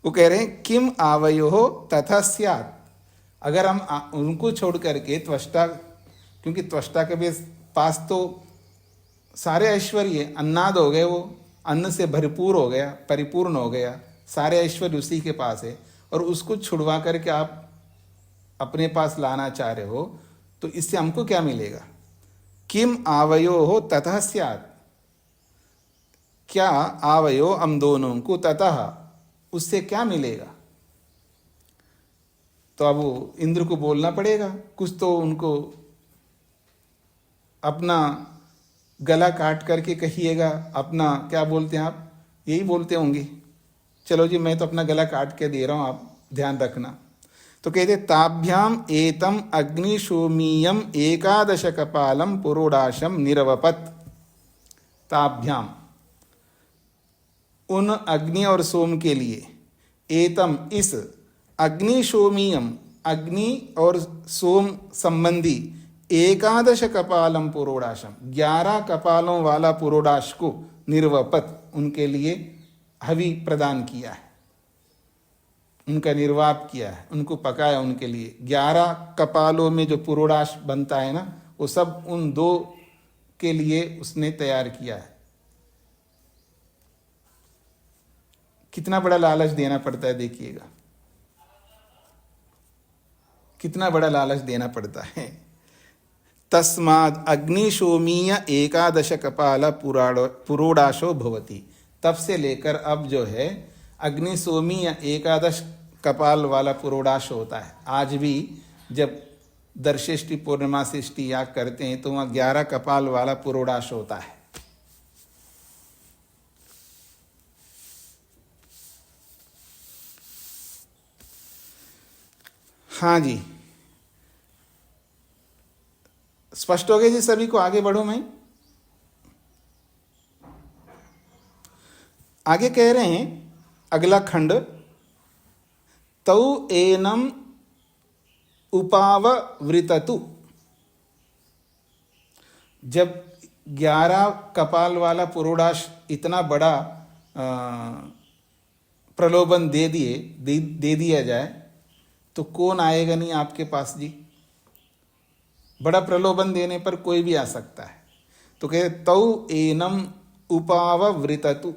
वो कह रहे हैं किम आवयो तथा स्यात्, अगर हम उनको छोड़ करके त्वष्टा, क्योंकि त्वष्टा के पास तो सारे ऐश्वर्य, अन्नाद हो गए, वो अन्न से भरपूर हो गया, परिपूर्ण हो गया, सारे ऐश्वर्य उसी के पास है, और उसको छुड़वा करके आप अपने पास लाना चाह रहे हो, तो इससे हमको क्या मिलेगा। किम आवयो हो ततः स्यात्, क्या आवयो हम दोनों को, ततः उससे क्या मिलेगा। तो अब वो इंद्र को बोलना पड़ेगा, कुछ तो उनको अपना गला काट करके कहिएगा, अपना क्या बोलते हैं आप, यही बोलते होंगे, चलो जी मैं तो अपना गला काट के दे रहा हूं, आप ध्यान रखना। तो कहते ताभ्याम एतम अग्निशोमीयम एकादश कपालम पुरोडाशम निरवपत। ताभ्याम, उन अग्नि और सोम के लिए, एतम इस, अग्निशोमीयम अग्नि और सोम संबंधी, एकादश कपालम पुरोडाशम 11 कपालों वाला पुरोडाश को, निर्वपत उनके लिए हवि प्रदान किया है, उनका निर्वाप किया है, उनको पकाया उनके लिए। 11 कपालों में जो पुरोडाश बनता है ना, वो सब उन 2 के लिए उसने तैयार किया है। कितना बड़ा लालच देना पड़ता है, देखिएगा कितना बड़ा लालच देना पड़ता है। तस्माद अग्निशोमीय एकादश कपाल पुरोडाशो भवति, तब से लेकर अब जो है अग्नि सोमी या एकादश कपाल वाला पुरोडाश होता है। आज भी जब दर्शेष्टि पूर्णिमासिष्टि याग करते हैं तो वहाँ 11 कपाल वाला पुरोडाश होता है। हाँ जी, स्पष्ट हो गया जी सभी को? आगे बढ़ूं मैं। आगे कह रहे हैं अगला खंड, तौ एनम उपाववृततु। जब 11 कपाल वाला पुरोडाश इतना बड़ा प्रलोभन दे दिया जाए तो कौन आएगा नहीं आपके पास जी? बड़ा प्रलोभन देने पर कोई भी आ सकता है। तो कहे तौ एनम उपाववृततु।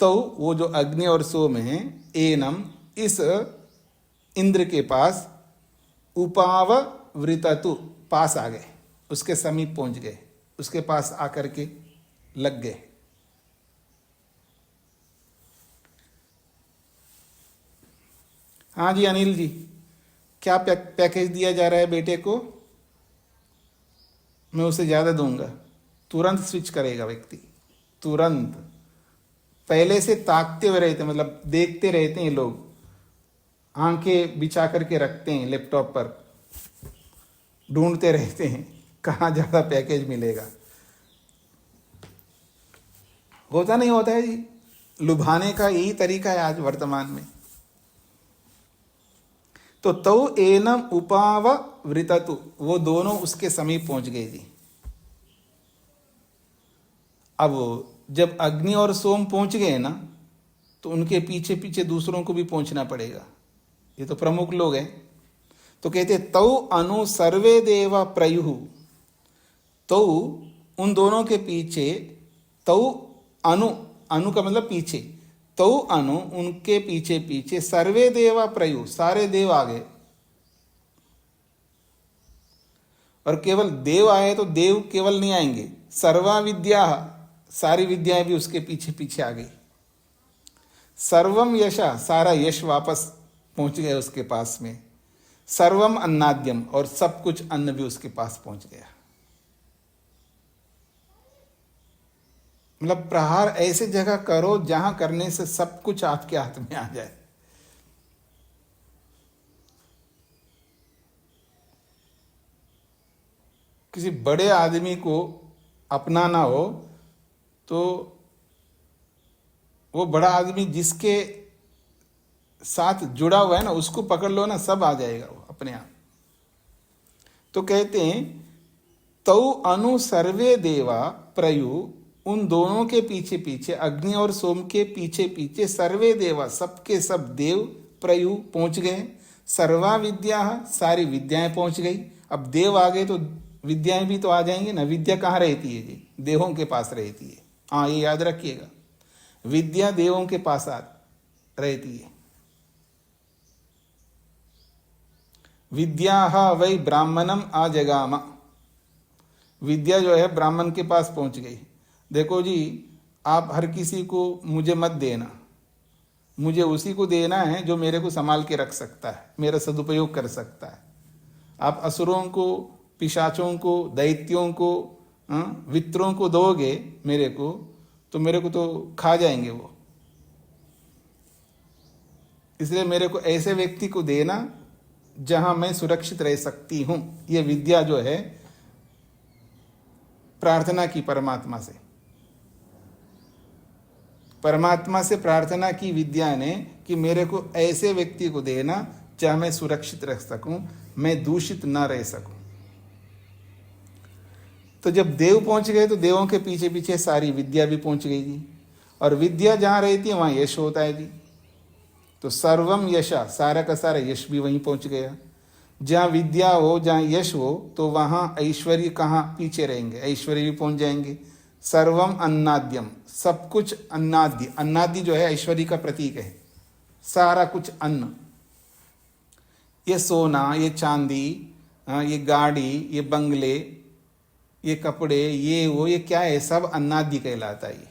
तौ वो जो अग्नि और सोम है, एनम इस इंद्र के पास, उपाववृततु पास आ गए, उसके समीप पहुंच गए, उसके पास आकर के लग गए। हाँ जी अनिल जी, क्या पैकेज दिया जा रहा है बेटे को? मैं उसे ज़्यादा दूंगा। तुरंत स्विच करेगा व्यक्ति, तुरंत। पहले से ताकते हुए रहते, मतलब देखते रहते हैं लोग, आंखें बिछा करके रखते हैं लैपटॉप पर, ढूंढते रहते हैं कहाँ ज़्यादा पैकेज मिलेगा। होता नहीं होता है जी, लुभाने का यही तरीका है आज वर्तमान में। तो तौ एनम उपाववृततु, वो दोनों उसके समीप पहुंच गए जी। अब जब अग्नि और सोम पहुंच गए ना, तो उनके पीछे पीछे दूसरों को भी पहुंचना पड़ेगा। ये तो प्रमुख लोग हैं। तो कहते तौ अनु सर्वे देवा प्रयुः। तौ उन दोनों के पीछे, तौ अनु, अनु का मतलब पीछे, तौ अनु उनके पीछे पीछे सर्वे देवा प्रयु, सारे देव आ गए। और केवल देव आए तो देव केवल नहीं आएंगे, सर्वा विद्या, सारी विद्याएं भी उसके पीछे पीछे आ गई। सर्वम यशा, सारा यश वापस पहुंच गए उसके पास में। सर्वम अन्नाद्यम, और सब कुछ अन्न भी उसके पास पहुंच गया। मतलब प्रहार ऐसे जगह करो जहां करने से सब कुछ आपके हाथ में आ जाए। किसी बड़े आदमी को अपनाना हो तो वो बड़ा आदमी जिसके साथ जुड़ा हुआ है ना, उसको पकड़ लो ना, सब आ जाएगा वो अपने आप। तो कहते हैं तौ अनु सर्वे देवा प्रयु, उन दोनों के पीछे पीछे, अग्नि और सोम के पीछे पीछे सर्वे देवा, सबके सब देव प्रयु पहुंच गए। सर्वा विद्या, सारी विद्याएं पहुंच गई। अब देव आ गए तो विद्याएं भी तो आ जाएंगी ना। विद्या कहाँ रहती है जी? देवों के पास रहती है। हाँ, ये याद रखिएगा, विद्या देवों के पास रहती है। विद्या वै ब्राह्मणम आजगाम, विद्या जो है ब्राह्मण के पास पहुंच गई। देखो जी, आप हर किसी को मुझे मत देना, मुझे उसी को देना है जो मेरे को संभाल के रख सकता है, मेरा सदुपयोग कर सकता है। आप असुरों को, पिशाचों को, दैत्यों को, वित्रों को दोगे मेरे को, तो मेरे को तो खा जाएंगे वो। इसलिए मेरे को ऐसे व्यक्ति को देना जहां मैं सुरक्षित रह सकती हूं। ये विद्या जो है प्रार्थना की परमात्मा से, परमात्मा से प्रार्थना की विद्या ने कि मेरे को ऐसे व्यक्ति को देना जहां मैं सुरक्षित रह सकूं, मैं दूषित ना रह सकूं। तो जब देव पहुंच गए तो देवों के पीछे पीछे सारी विद्या भी पहुंच गई जी। और विद्या जहां रहती है वहां यश होता है जी। तो सर्वम यशा, सारा का सारा यश भी वहीं पहुंच गया। जहाँ विद्या हो, जहाँ यश हो, तो वहाँ ऐश्वर्य कहाँ पीछे रहेंगे? ऐश्वर्य भी पहुंच जाएंगे। सर्वम अन्नाद्यम, सब कुछ अन्नाद्य, अन्नाद्य जो है ऐश्वर्य का प्रतीक है। सारा कुछ अन्न, ये सोना, ये चांदी, ये गाड़ी, ये बंगले, ये कपड़े, ये वो, ये क्या है? सब अन्नाद्य कहलाता है।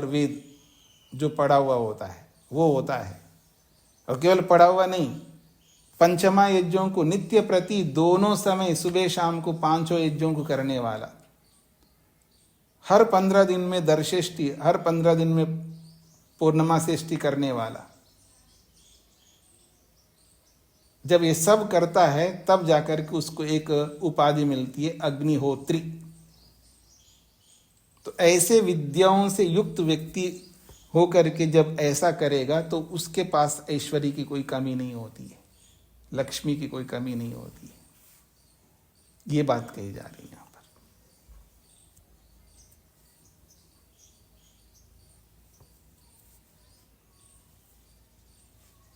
और वेद जो पड़ा हुआ होता है वो होता है। और केवल पड़ा हुआ नहीं, पंचमा यज्ञों को नित्य प्रति दोनों समय सुबह शाम को 5 यज्ञों को करने वाला, हर 15 दिन में दर्शेष्टि, हर 15 दिन में पूर्णमासेष्टि करने वाला, जब ये सब करता है तब जाकर के उसको एक उपाधि मिलती है अग्निहोत्री। तो ऐसे विद्याओं से युक्त व्यक्ति होकर के जब ऐसा करेगा तो उसके पास ऐश्वर्य की कोई कमी नहीं होती है, लक्ष्मी की कोई कमी नहीं होती है। ये बात कही जा रही है यहां पर।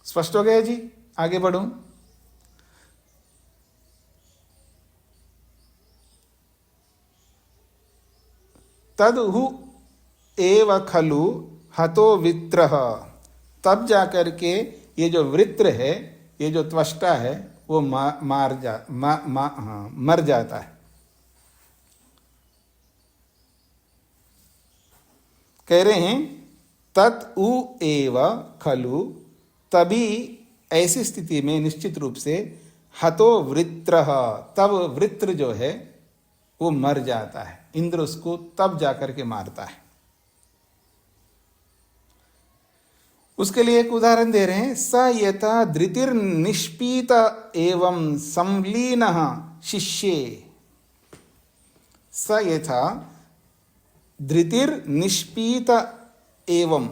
स्पष्ट हो गया जी? आगे बढ़ूं? तदहु एव खलु हतो वित्रः, तब जाकर के ये जो वृत्र है, ये जो त्वष्टा है, वो मर जाता है। कह रहे हैं तत् उ एव खलु, तभी ऐसी स्थिति में निश्चित रूप से हतो वृत्रः, तब वृत्र जो है वो मर जाता है। इंद्र उसको तब जाकर के मारता है। उसके लिए एक उदाहरण दे रहे हैं, स यथा धृतिर निष्पीत एवं संलीनः शिष्ये, स यथा धृतिर निष्पीत एवं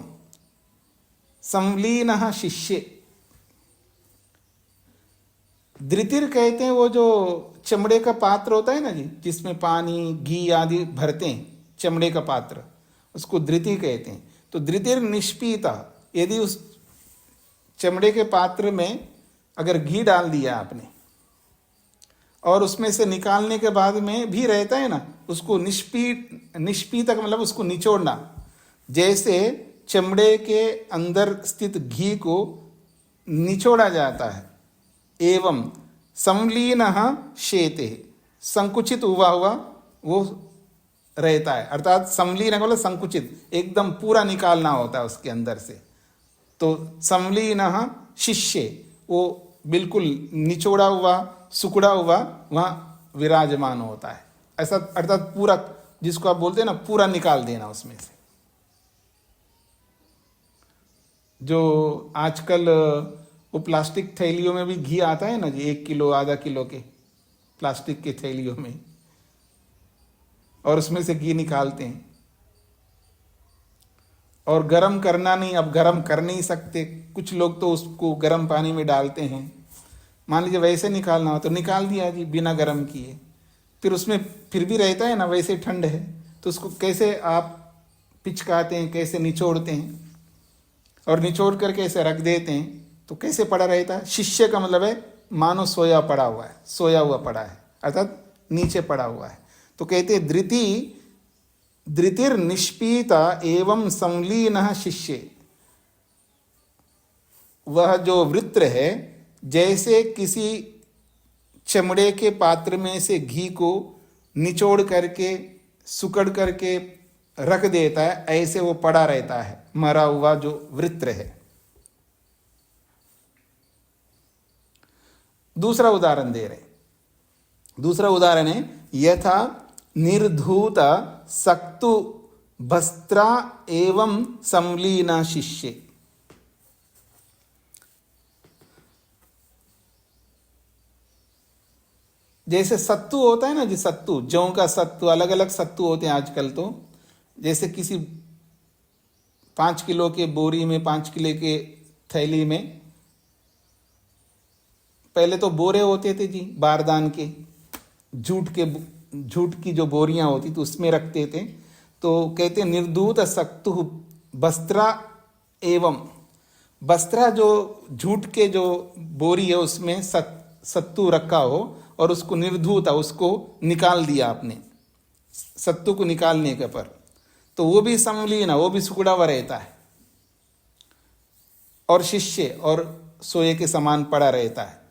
संलीनः शिष्ये। धृतिर कहते हैं वो जो चमड़े का पात्र होता है ना जी, जिसमें पानी घी आदि भरते हैं, चमड़े का पात्र, उसको धृति कहते हैं। तो धृतिर निष्पीता, यदि उस चमड़े के पात्र में अगर घी डाल दिया आपने और उसमें से निकालने के बाद में भी रहता है ना, उसको निष्पीतक मतलब उसको निचोड़ना। जैसे चमड़े के अंदर स्थित घी को निचोड़ा जाता है, एवं संलीनः शेते, संकुचित हुआ वो रहता है। अर्थात संलीन मतलब संकुचित, एकदम पूरा निकालना होता है उसके अंदर से। तो संलीनः शिष्य, वो बिल्कुल निचोड़ा हुआ, सुकड़ा हुआ वहाँ विराजमान होता है। ऐसा अर्थात पूरा, जिसको आप बोलते हैं ना, पूरा निकाल देना उसमें से। जो आजकल वो प्लास्टिक थैलियों में भी घी आता है ना जी, 1 किलो आधा किलो के प्लास्टिक के थैलियों में, और उसमें से घी निकालते हैं। और गरम करना नहीं, अब गरम कर नहीं सकते, कुछ लोग तो उसको गर्म पानी में डालते हैं। मान लीजिए वैसे निकालना हो तो निकाल दिया जी बिना गरम किए, फिर उसमें फिर भी रहता है ना, वैसे ठंड है, तो उसको कैसे आप पिचकाते हैं, कैसे निचोड़ते हैं, और निचोड़ कर कैसे रख देते हैं, तो कैसे पड़ा रहता है। शिष्य का मतलब है मानो सोया पड़ा हुआ है, सोया हुआ पड़ा है, अर्थात नीचे पड़ा हुआ है। तो कहते धृतिर निष्पीता एवं संलीनः शिष्य, वह जो वृत्र है जैसे किसी चमड़े के पात्र में से घी को निचोड़ करके सुकड़ करके रख देता है, ऐसे वो पड़ा रहता है, मरा हुआ जो वृत्र है। दूसरा उदाहरण दे रहे, दूसरा उदाहरण है यथा निर्धूत सक्तु भस्त्रा एवं संलीना शिष्य। जैसे सत्तू होता है ना जी, सत्तू, जौ का सत्तू, अलग अलग सत्तू होते हैं आजकल। तो जैसे किसी 5 किलो के बोरी में, 5 किलो के थैली में, पहले तो बोरे होते थे जी बारदान के, जूट की जो बोरियां होती तो उसमें रखते थे। तो कहते निर्धूत सक्तु वस्त्रा एवं, वस्त्रा जो जूट के जो बोरी है उसमें सत्तू रखा हो और उसको निर्धूत, उसको निकाल दिया आपने, सत्तू को निकालने के पर, तो वो भी संलीन, वो भी सुकड़ा हुआ रहता है, और शिष्य और सोए के समान पड़ा रहता है।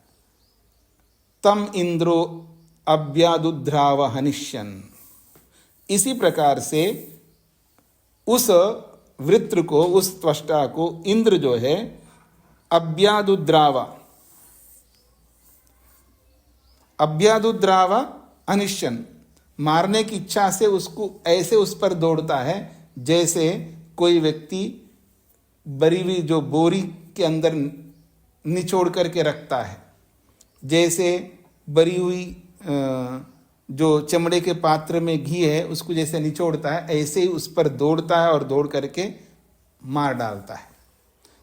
तम इंद्रो अव्यादुद्राव हनिष्यन, इसी प्रकार से उस वृत्र को, उस त्वष्टा को इंद्र जो है अव्यादुद्रावा, अव्यादुद्रावा अनिश्चन, मारने की इच्छा से उसको ऐसे उस पर दौड़ता है जैसे कोई व्यक्ति बरी हुई जो बोरी के अंदर निचोड़ करके रखता है, जैसे बरी हुई जो चमड़े के पात्र में घी है उसको जैसे निचोड़ता है, ऐसे ही उस पर दौड़ता है और दौड़ करके मार डालता है।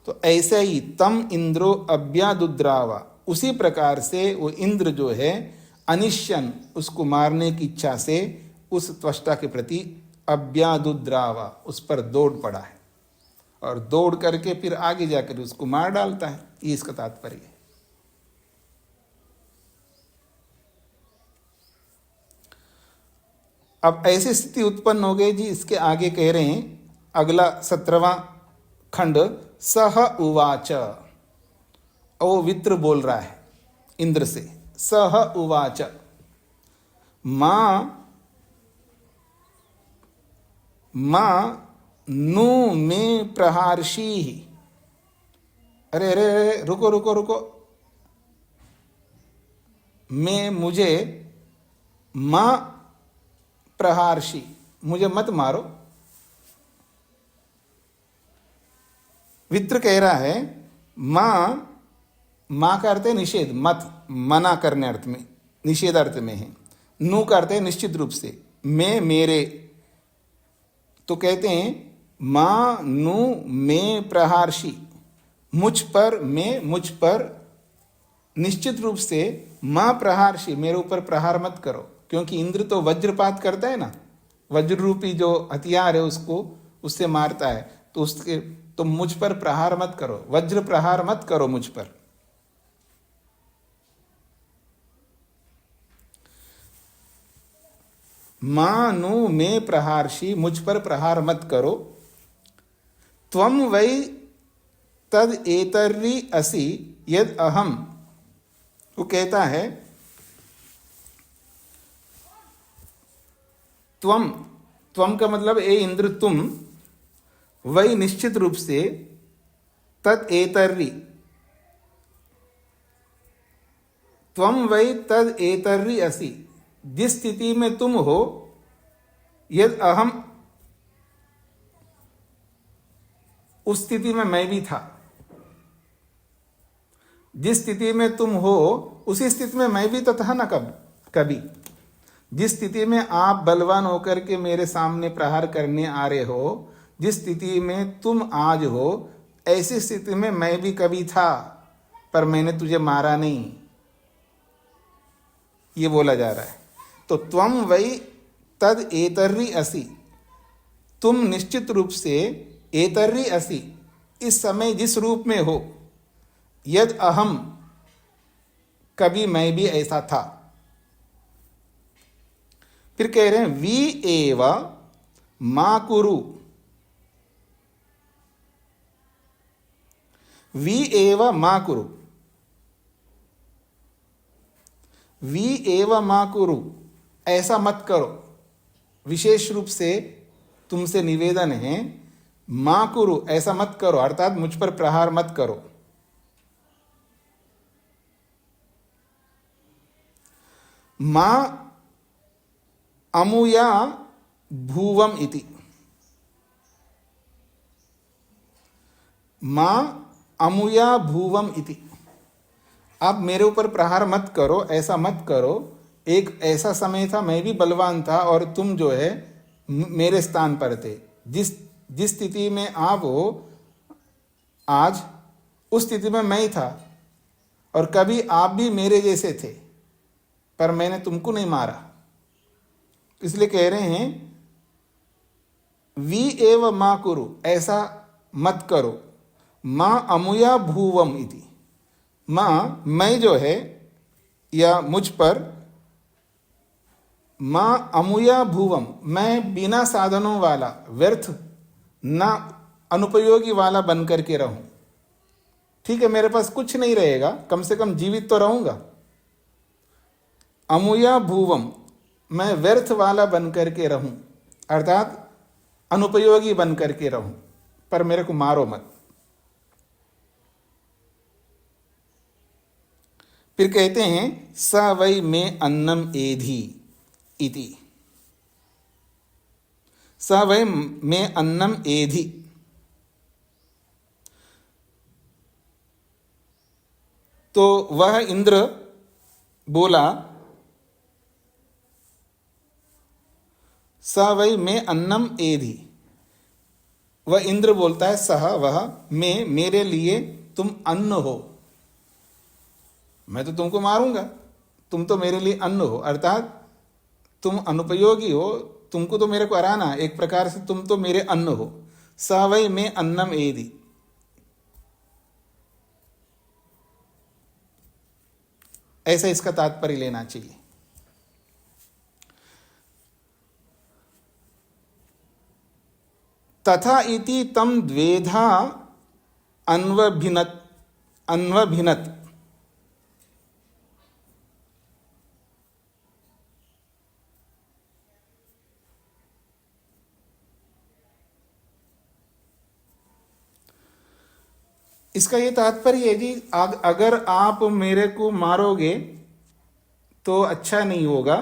तो ऐसे ही तम इंद्रो अव्यादुद्रावा, उसी प्रकार से वो इंद्र जो है अनिश्चन, उसको मारने की इच्छा से उस त्वष्टा के प्रति अव्यादुद्रावा, उस पर दौड़ पड़ा है और दौड़ करके फिर आगे जाकर उसको मार डालता है। ये इसका तात्पर्य है। अब ऐसी स्थिति उत्पन्न हो गई जी। इसके आगे कह रहे हैं अगला 17वां खंड, सह उवाच, ओ वित्र बोल रहा है इंद्र से, सह उवाच मां नु मे प्रहार्षि। अरे अरे अरे, रुको रुको रुको, मैं, मुझे, मां प्रहार्षि, मुझे मत मारो। वित्र कह रहा है मां का अर्थ है निषेध, मत, मना करने अर्थ में, निषेध अर्थ में है। नु का अर्थ है निश्चित रूप से, मैं, मेरे। तो कहते हैं मां नु मैं प्रहार्षि, मुझ पर, मैं, मुझ पर निश्चित रूप से, मां प्रहार्षि, मेरे ऊपर प्रहार मत करो। क्योंकि इंद्र तो वज्रपात करता है ना, वज्र रूपी जो हथियार है उसको, उससे मारता है। तो उसके, तो मुझ पर प्रहार मत करो, वज्र प्रहार मत करो मुझ पर। मां नु मैं प्रहार्षि, मुझ पर प्रहार मत करो। त्वं वै तद एतर्रि असि यद अहम, वो कहता है त्वम का मतलब ए इंद्र तुम, वही निश्चित रूप से, तद एतर्रि, त्वम वही तद एतर्रि असि, जिस स्थिति में तुम हो, यद अहम, उस स्थिति में मैं भी था। जिस स्थिति में तुम हो उसी स्थिति में मैं भी तो था ना कभी। जिस स्थिति में आप बलवान होकर के मेरे सामने प्रहार करने आ रहे हो, जिस स्थिति में तुम आज हो, ऐसी स्थिति में मैं भी कभी था, पर मैंने तुझे मारा नहीं, ये बोला जा रहा है। तो त्वं वै तद एतर्रि असि, तुम निश्चित रूप से, एतर्रि असि, इस समय जिस रूप में हो, यद अहम, कभी मैं भी ऐसा था। फिर कह रहे हैं वी एव मा कुरु, वी एव मा कुरु, वी एव मा कुरु, ऐसा मत करो। विशेष रूप से तुमसे निवेदन है, मा कुरु, ऐसा मत करो, अर्थात मुझ पर प्रहार मत करो। मां अमुया भूवम इति, मां अमुया भूवम इति, आप मेरे ऊपर प्रहार मत करो, ऐसा मत करो। एक ऐसा समय था, मैं भी बलवान था और तुम जो है मेरे स्थान पर थे। जिस स्थिति में आप हो आज, उस स्थिति में मैं था, और कभी आप भी मेरे जैसे थे, पर मैंने तुमको नहीं मारा। इसलिए कह रहे हैं वी एव मा कुरु, ऐसा मत करो। मां अमुया भूवम इति, मां, मैं जो है, या मुझ पर, मां अमुया भूवम, मैं बिना साधनों वाला, व्यर्थ, ना अनुपयोगी वाला बन करके रहूं। ठीक है, मेरे पास कुछ नहीं रहेगा, कम से कम जीवित तो रहूंगा। अमुया भूवम, मैं व्यर्थ वाला बन करके रहूं, अर्थात अनुपयोगी बन करके रहूं। पर मेरे को मारो मत। फिर कहते हैं स वै मे अन्नम एधि इति, स वै मे अन्नम एधि। तो वह इंद्र बोला, स वै मे अन्नम एधि, वह इंद्र बोलता है सह वह, मैं मेरे लिए तुम अन्न हो, मैं तो तुमको मारूंगा, तुम तो मेरे लिए अन्न हो, अर्थात तुम अनुपयोगी हो, तुमको तो मेरे को हराना है, एक प्रकार से तुम तो मेरे अन्न हो। स वै मे अन्नम एधि, ऐसा इसका तात्पर्य लेना चाहिए। तथा इति तम द्वेधा अन्वभिनत, अन्वभिनत। इसका ये तात्पर्य है जी, अगर आप मेरे को मारोगे तो अच्छा नहीं होगा,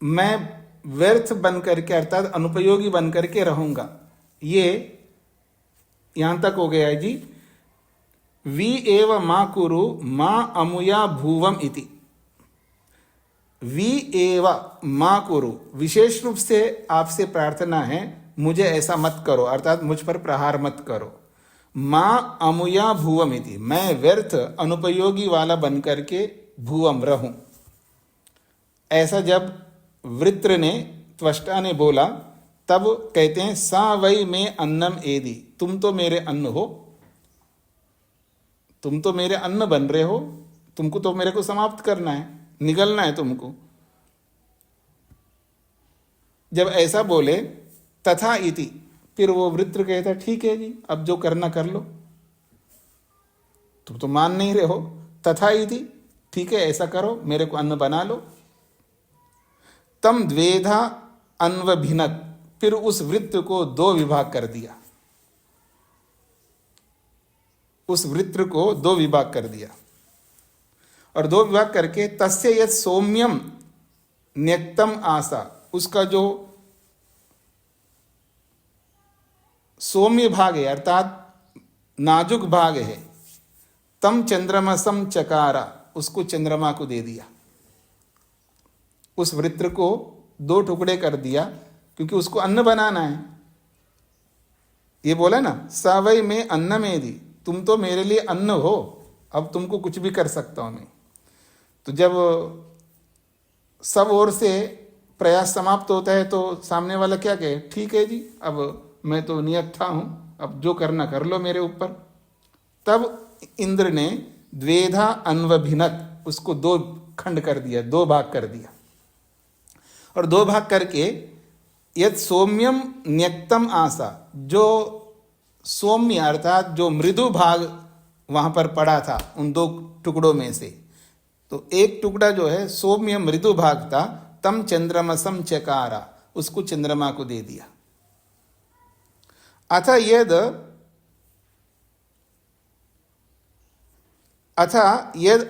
मैं व्यर्थ बन करके अर्थात अनुपयोगी बन करके रहूंगा। ये यहां तक हो गया है जी। वी एव मा कुरु मा अमुया भूवम इति, वी एव मा कुरु, विशेष रूप से आपसे प्रार्थना है मुझे ऐसा मत करो, अर्थात मुझ पर प्रहार मत करो। माँ अमुया भुवम इति, मैं व्यर्थ अनुपयोगी वाला बन करके भुवम रहूं। ऐसा जब वृत्र ने, त्वष्टा ने बोला, तब कहते हैं सा वै मे अन्नम एदि, तुम तो मेरे अन्न हो, तुम तो मेरे अन्न बन रहे हो, तुमको तो मेरे को समाप्त करना है, निगलना है तुमको। जब ऐसा बोले तथा इति, फिर वो वृत्र कहता ठीक है जी, अब जो करना कर लो, तुम तो मान नहीं रहे हो, तथा इति, ठीक है ऐसा करो, मेरे को अन्न बना लो। तम द्वेधा अन्वभिनत, फिर उस वृत्र को दो विभाग कर दिया, उस वृत्र को दो विभाग कर दिया। और दो विभाग करके तस्य यत् सौम्यम न्यक्तम आसा, उसका जो सौम्य भाग है अर्थात नाजुक भाग है, तम चंद्रमसम चकारा, उसको चंद्रमा को दे दिया। उस वृत्र को दो टुकड़े कर दिया, क्योंकि उसको अन्न बनाना है। ये बोला ना सा वै मे अन्नमेदि, तुम तो मेरे लिए अन्न हो, अब तुमको कुछ भी कर सकता हूं मैं। तो जब सब ओर से प्रयास समाप्त होता है तो सामने वाला क्या कहे, ठीक है जी, अब मैं तो नियत हूं, अब जो करना कर लो मेरे ऊपर। तब इंद्र ने द्वेधा अन्वभिनत, उसको दो खंड कर दिया, दो भाग कर दिया। और दो भाग करके यद सौम्यम न्यक्तम आसा, जो सौम्य अर्थात जो मृदु भाग वहां पर पड़ा था उन दो टुकड़ों में से, तो एक टुकड़ा जो है सौम्य मृदु भाग था, तम चंद्रमसम चकारा, उसको चंद्रमा को दे दिया। अथ यद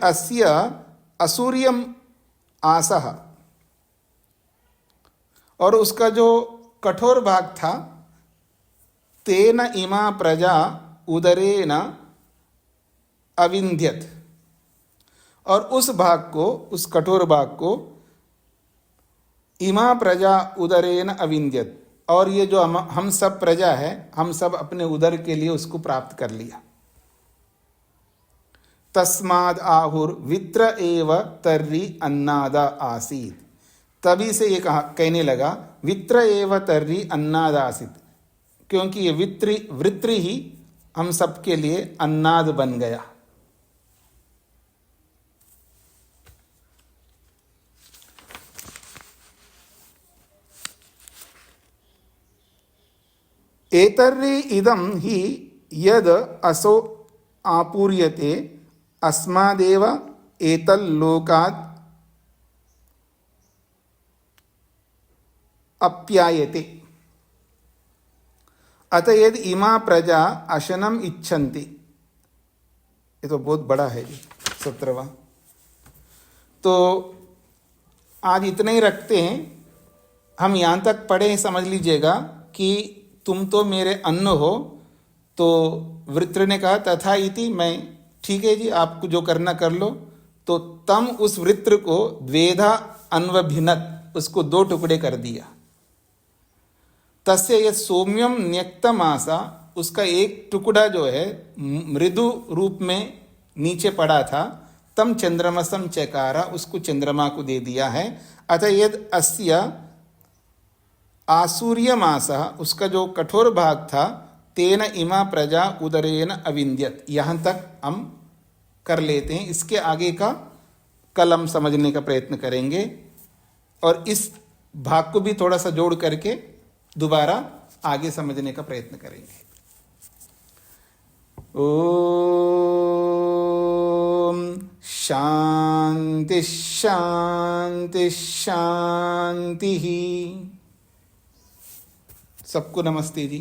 अस्य असूर्यम आसः, और उसका जो कठोर भाग था, तेन इमा प्रजा उदरेन अविंध्यत, और उस भाग को, उस कठोर भाग को इमा प्रजा उदरेन अविंध्यत, और ये जो हम सब प्रजा है, हम सब अपने उदर के लिए उसको प्राप्त कर लिया। तस्माद आहुर वित्र एव तर्री अन्नादा आसीत, तभी से ये कहने लगा वित्र एव तर्री अन्नाद आसीत, क्योंकि ये वृत्र ही हम सब के लिए अन्नाद बन गया। एतर्रि इदं हि यद असो आपूर्यते अस्मादेव एतल्लोकात् अप्यायते। अत यदि इमा प्रजा अशनम इच्छन्ति, ये तो बहुत बड़ा है जी 17वां। तो आज इतना ही रखते हैं, हम यहाँ तक पढ़े, समझ लीजिएगा कि तुम तो मेरे अन्न हो। तो वृत्र ने कहा तथा इति, मैं ठीक है जी आपको जो करना कर लो। तो तम उस वृत्र को द्वेधा अन्वभिनत, उसको 2 टुकड़े कर दिया। तस्य यह सौम्यम न्यक्तमासा, उसका एक टुकड़ा जो है मृदु रूप में नीचे पड़ा था, तम चंद्रमसम चकारा, उसको चंद्रमा को दे दिया है। अतः यद अस्य आसूर्यमासा, उसका जो कठोर भाग था, तेन इमा प्रजा उदरेन अविंद्यत। यहाँ तक हम कर लेते हैं, इसके आगे का कल हम समझने का प्रयत्न करेंगे और इस भाग को भी थोड़ा सा जोड़ करके दोबारा आगे समझने का प्रयत्न करेंगे। ओम शांति शांति शांति। सबको नमस्ते जी।